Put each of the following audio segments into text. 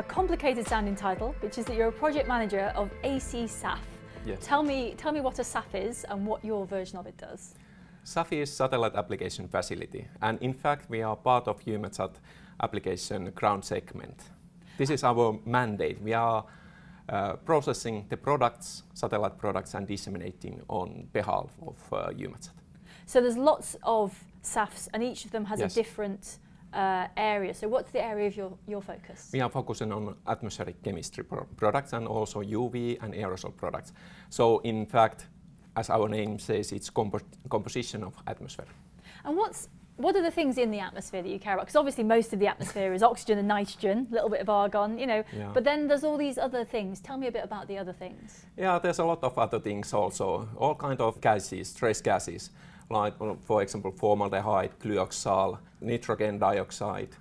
complicated sounding title, which is that you're a project manager of ACSAF. Yes. Tell me what a SAF is and what your version of it does. SAF is Satellite Application Facility, and in fact we are part of EUMETSAT application ground segment. This is our mandate. We are processing the products, satellite products, and disseminating on behalf of EUMETSAT. So there's lots of SAFs, and each of them has Yes. a different area. So what's the area of your focus? We are focusing on atmospheric chemistry products and also UV and aerosol products. So in fact, as our name says, it's composition of atmosphere. And what are the things in the atmosphere that you care about? Because obviously most of the atmosphere is oxygen and nitrogen, a little bit of argon, you know, Yeah. but then there's all these other things. Tell me a bit about the other things. Yeah, there's a lot of other things also. All kind of gases, trace gases, like for example formaldehyde, glyoxal, nitrogen dioxide,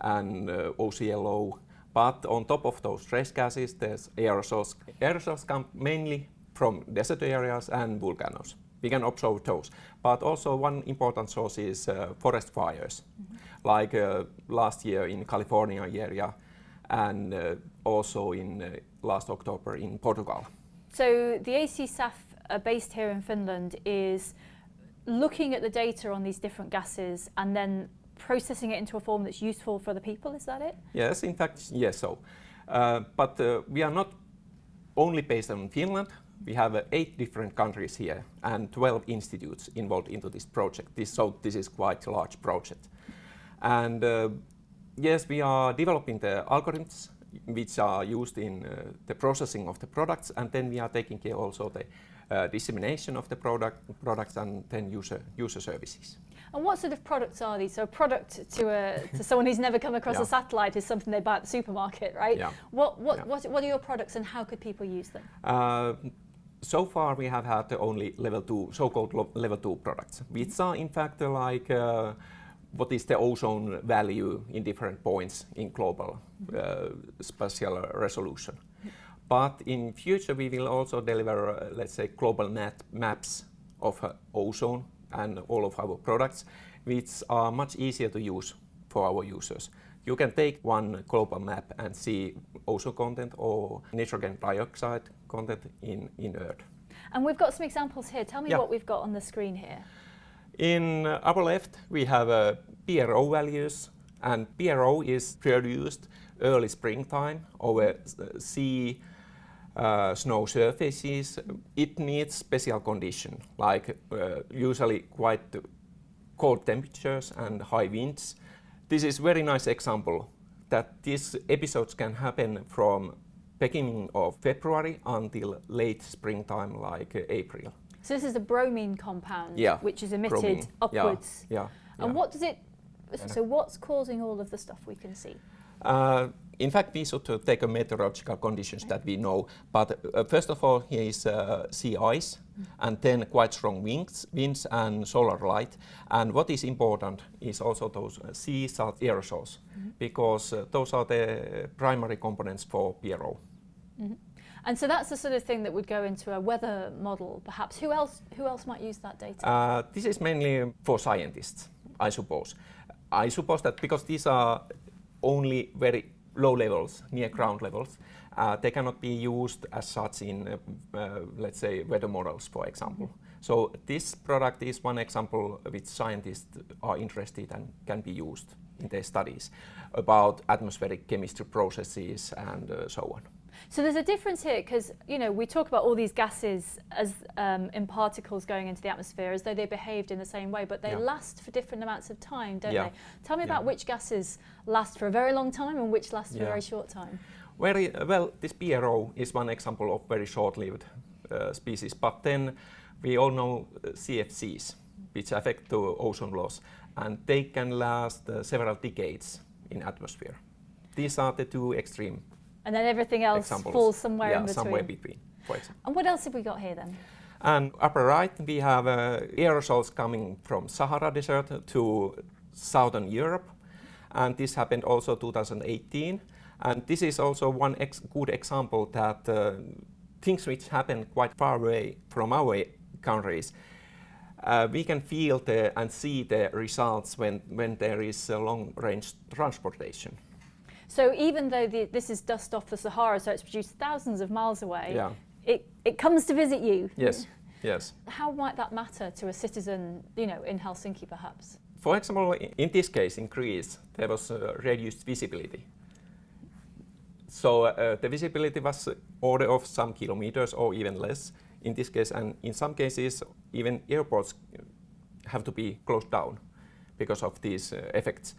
and OCLO. But on top of those trace gases, there's aerosols. Aerosols come mainly from desert areas and volcanoes. We can observe those. But also one important source is forest fires, like last year in California area and also in last October in Portugal. So the ACSAF based here in Finland is looking at the data on these different gases and then processing it into a form that's useful for the people, is that it? Yes, in fact, yes. So, but we are not only based on Finland. We have 8 different countries here and 12 institutes involved into this project. So this is quite a large project. And yes, we are developing the algorithms which are used in the processing of the products, and then we are taking care also the dissemination of the products and then user services. And what sort of products are these? So a product to someone who's never come across a satellite is something they buy at the supermarket, right? Yeah. What are your products and how could people use them? So far we have had only level 2, so-called level 2 products, which are in fact like what is the ozone value in different points in global spatial resolution. But in future we will also deliver, let's say, global maps of ozone and all of our products, which are much easier to use for our users. You can take one global map and see ozone content or nitrogen dioxide content in Earth. And we've got some examples here. Tell me what we've got on the screen here. In our left, we have PRO values, and PRO is produced early springtime over sea snow surfaces. It needs special condition, like usually quite cold temperatures and high winds. This is very nice example that these episodes can happen from beginning of February until late springtime, like April. So this is the bromine compound, which is emitted bromine. upwards. Yeah. And what does it? So what's causing all of the stuff we can see? In fact, we should take a meteorological conditions that we know. But first of all, here is sea ice, and then quite strong winds and solar light. And what is important is also those sea salt aerosols, because those are the primary components for PRO. And so that's the sort of thing that would go into a weather model, perhaps. Who else might use that data? This is mainly for scientists, I suppose. I suppose that because these are only very low levels, near ground levels, they cannot be used as such in, let's say, weather models, for example. So this product is one example which scientists are interested and can be used in their studies about atmospheric chemistry processes and so on. So there's a difference here because, you know, we talk about all these gases as in particles going into the atmosphere as though they behaved in the same way, but they last for different amounts of time, don't they? Tell me about which gases last for a very long time and which last for a very short time. Well, this PRO is one example of very short-lived species, but then we all know CFCs, which affect the ozone loss, and they can last several decades in atmosphere. These are the two extreme. And then everything else falls somewhere in between. Somewhere between, for example. And what else have we got here then? And upper right, we have aerosols coming from Sahara Desert to southern Europe. And this happened also 2018. And this is also one good example that things which happen quite far away from our countries, we can feel and see the results when there is a long-range transportation. So even though this is dust off the Sahara, so it's produced thousands of miles away, it comes to visit you. Yes, yes. How might that matter to a citizen, in Helsinki perhaps? For example, in this case, in Greece, there was reduced visibility. So the visibility was order of some kilometers or even less in this case, and in some cases, even airports have to be closed down because of these effects.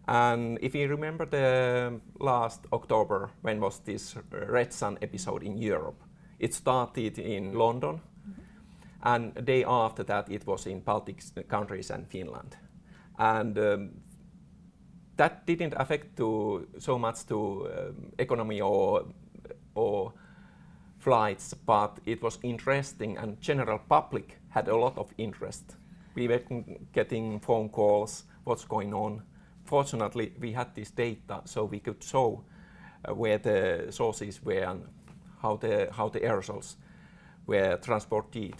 And if you remember the last October, when was this red sun episode in Europe? It started in London, and the day after that it was in Baltic countries and Finland. And that didn't affect so much to economy or flights, but it was interesting, and general public had a lot of interest. We were getting phone calls, what's going on. Fortunately, we had this data, so we could show where the sources were and how the aerosols were transported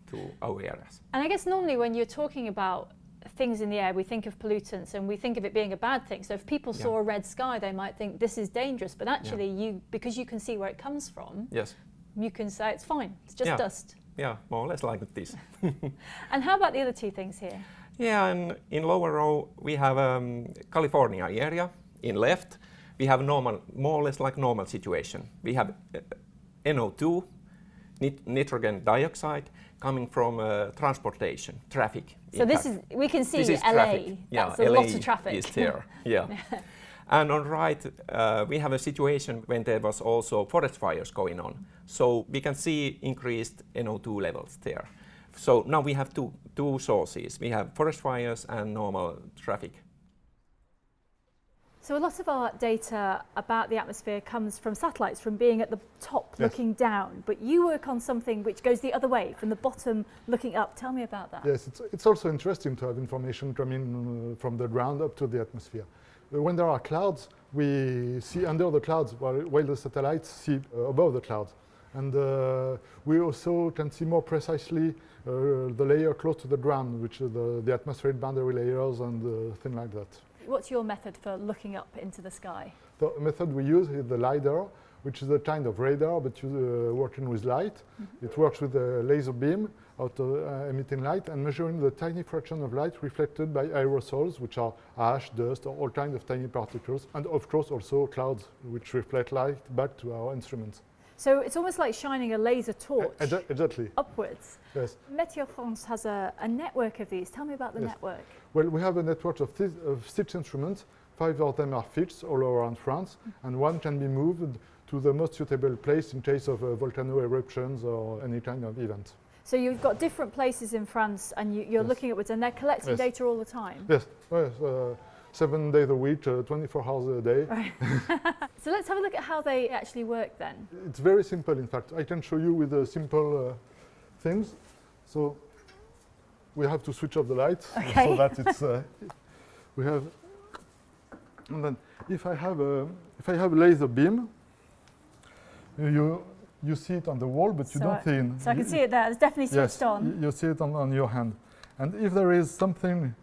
to our areas. And I guess normally when you're talking about things in the air, we think of pollutants and we think of it being a bad thing. So if people saw a red sky, they might think this is dangerous, but actually because you can see where it comes from, you can say it's fine, it's just dust. Yeah, more or less like this. And how about the other two things here? Yeah, and in lower row we have California area. In left we have normal, more or less like normal situation. We have NO2, nitrogen dioxide, coming from transportation, traffic. So we can see LA. Traffic. That's a LA lot of traffic. is there. Yeah. And on right, we have a situation when there was also forest fires going on. So we can see increased NO2 levels there. So now we have two sources. We have forest fires and normal traffic. So a lot of our data about the atmosphere comes from satellites, from being at the top looking down. But you work on something which goes the other way, from the bottom looking up. Tell me about that. Yes, it's also interesting to have information coming from the ground up to the atmosphere. When there are clouds, we see under the clouds, while the satellites see above the clouds. And we also can see more precisely the layer close to the ground, which is the atmospheric boundary layers and things like that. What's your method for looking up into the sky? The method we use is the LiDAR, which is a kind of radar, but working with light. It works with a laser beam emitting light and measuring the tiny fraction of light reflected by aerosols, which are ash, dust, or all kinds of tiny particles, and of course also clouds, which reflect light back to our instruments. So it's almost like shining a laser torch exactly. upwards. Yes. Météo France has a network of these. Tell me about the network. Well, we have a network of 6 instruments. 5 of them are fixed all around France, and one can be moved to the most suitable place in case of volcano eruptions or any kind of event. So you've got different places in France, and you're looking upwards, and they're collecting data all the time? Yes. 7 days a week, 24 hours a day. Right. So let's have a look at how they actually work then. It's very simple, in fact. I can show you with simple things. So we have to switch off the light so that it's we have. And then if I have a laser beam, you see it on the wall, but you don't see it. So I can see it there. It's definitely switched on. You see it on your hand. And if there is something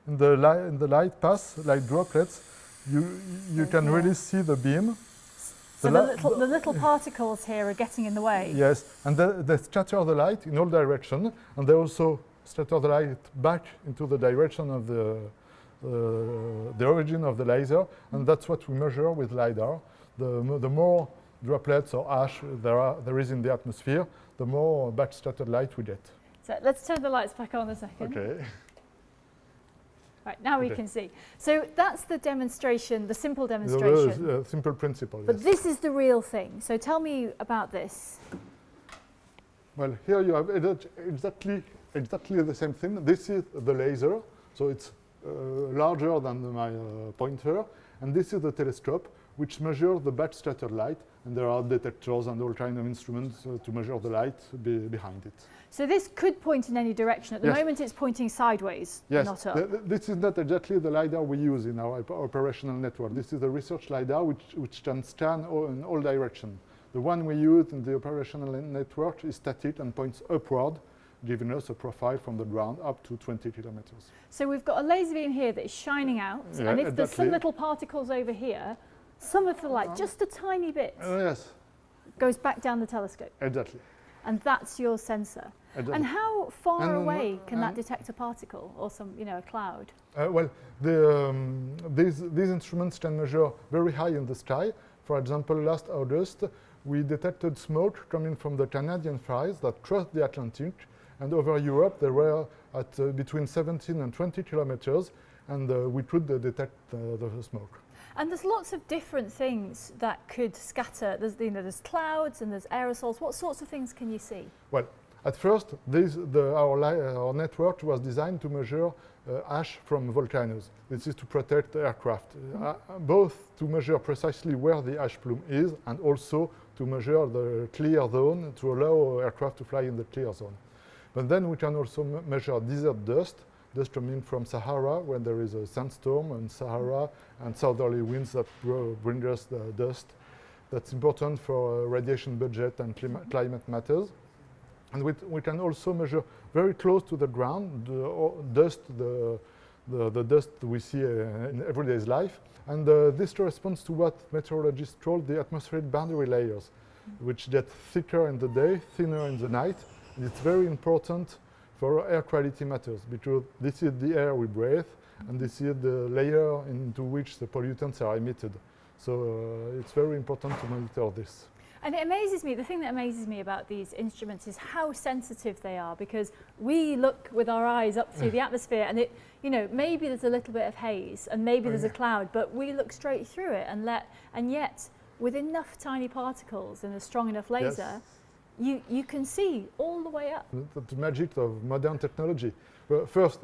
in the light path, like droplets, you can really see the beam. So the little particles here are getting in the way. Yes, and they scatter the light in all directions, and they also scatter the light back into the direction of the origin of the laser, and that's what we measure with LiDAR. The more droplets or ash there is in the atmosphere, the more back scattered light we get. So let's turn the lights back on a second. Okay. Right, now we can see. So that's the demonstration, the simple demonstration. The simple principle, But this is the real thing. So tell me about this. Well, here you have exactly the same thing. This is the laser, so it's larger than my pointer. And this is the telescope, which measures the back scattered light. And there are detectors and all kinds of instruments to measure the light behind it. So this could point in any direction. At the moment it's pointing sideways, not up. This is not exactly the LiDAR we use in our operational network. This is a research LiDAR which can scan in all directions. The one we use in the operational network is static and points upward, giving us a profile from the ground up to 20 kilometers. So we've got a laser beam here that is shining out, and if there's some little particles over here, some of the light, just a tiny bit, Yes, goes back down the telescope. exactly. And that's your sensor. Exactly. And how far And, away can that detect a particle or some, a cloud? Well, these instruments can measure very high in the sky. For example, last August, we detected smoke coming from the Canadian fires that crossed the Atlantic, and over Europe they were at between 17 and 20 kilometers, and we could detect the smoke. And there's lots of different things that could scatter. There's clouds and there's aerosols. What sorts of things can you see? Well, at first, our network was designed to measure ash from volcanoes. This is to protect aircraft, both to measure precisely where the ash plume is and also to measure the clear zone to allow aircraft to fly in the clear zone. But then we can also measure desert dust coming from Sahara when there is a sandstorm in Sahara and southerly winds that bring us the dust. That's important for radiation budget and climate matters. And we can also measure very close to the ground the dust we see in everyday life. And this corresponds to what meteorologists call the atmospheric boundary layers, which get thicker in the day, thinner in the night. And it's very important for air quality matters because this is the air we breathe and this is the layer into which the pollutants are emitted. So it's very important to monitor this. And it amazes me, the thing that amazes me about these instruments is how sensitive they are, because we look with our eyes up through the atmosphere and it, maybe there's a little bit of haze and maybe there's a cloud, but we look straight through it and yet with enough tiny particles and a strong enough laser, you can see all the way up. The magic of modern technology. Well, first,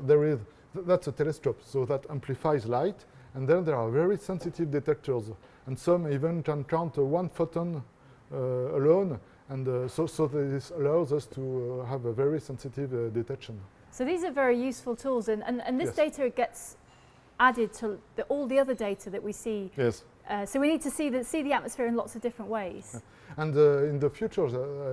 that's a telescope, so that amplifies light, and then there are very sensitive detectors, and some even can count 1 photon alone, and so this allows us to have a very sensitive detection. So these are very useful tools, and this data gets added to all the other data that we see. Yes. So we need to see the atmosphere in lots of different ways. Yeah. And in the future,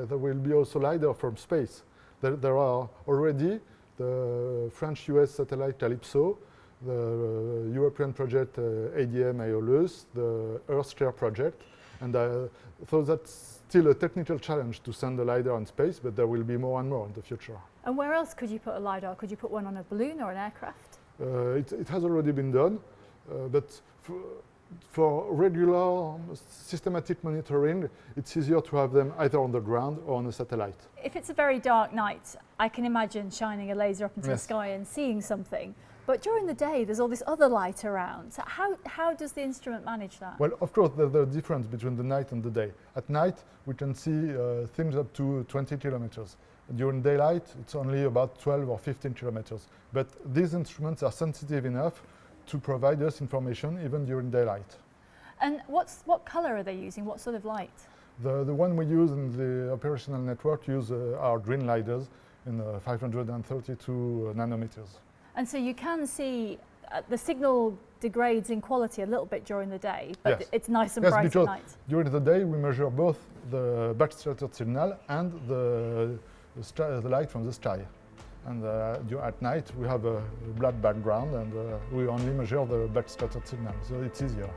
there will be also LiDAR from space. There are already the French-US satellite Calypso, the European project ADM Aeolus, the EarthShare project, and so that's still a technical challenge to send a LiDAR in space, but there will be more and more in the future. And where else could you put a LiDAR? Could you put one on a balloon or an aircraft? It has already been done, but for regular systematic monitoring, it's easier to have them either on the ground or on a satellite. If it's a very dark night, I can imagine shining a laser up into the sky and seeing something. But during the day, there's all this other light around. So how does the instrument manage that? Well, of course, there's a difference between the night and the day. At night, we can see things up to 20 kilometers. During daylight, it's only about 12 or 15 kilometers. But these instruments are sensitive enough to provide us information even during daylight. And what color are they using? What sort of light? The one we use in the operational network use our green LiDARs in 532 nanometers. And so you can see the signal degrades in quality a little bit during the day, but it's nice and bright at night. During the day we measure both the backscattered signal and the light from the sky. And at night we have a black background and we only measure the backscattered signal, so it's easier.